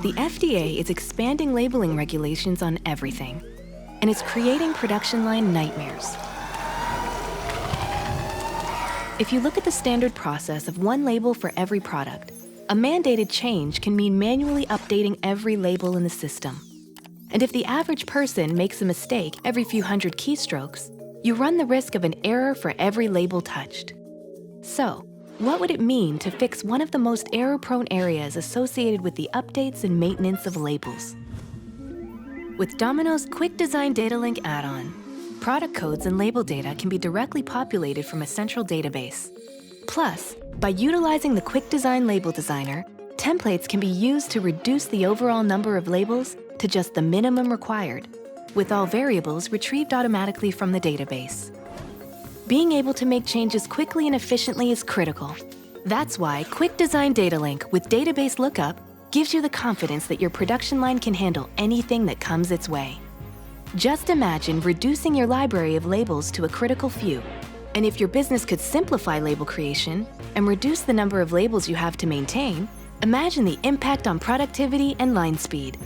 The FDA is expanding labeling regulations on everything, and it's creating production line nightmares. If you look at the standard process of one label for every product, a mandated change can mean manually updating every label in the system. And if the average person makes a mistake every few hundred keystrokes, you run the risk of an error for every label touched. So, what would it mean to fix one of the most error-prone areas associated with the updates and maintenance of labels? With Domino's QuickDesign DataLink add-on, product codes and label data can be directly populated from a central database. Plus, by utilizing the QuickDesign Label Designer, templates can be used to reduce the overall number of labels to just the minimum required, with all variables retrieved automatically from the database. Being able to make changes quickly and efficiently is critical. That's why QuickDesign DataLink with database lookup gives you the confidence that your production line can handle anything that comes its way. Just imagine reducing your library of labels to a critical few. And if your business could simplify label creation and reduce the number of labels you have to maintain, imagine the impact on productivity and line speed.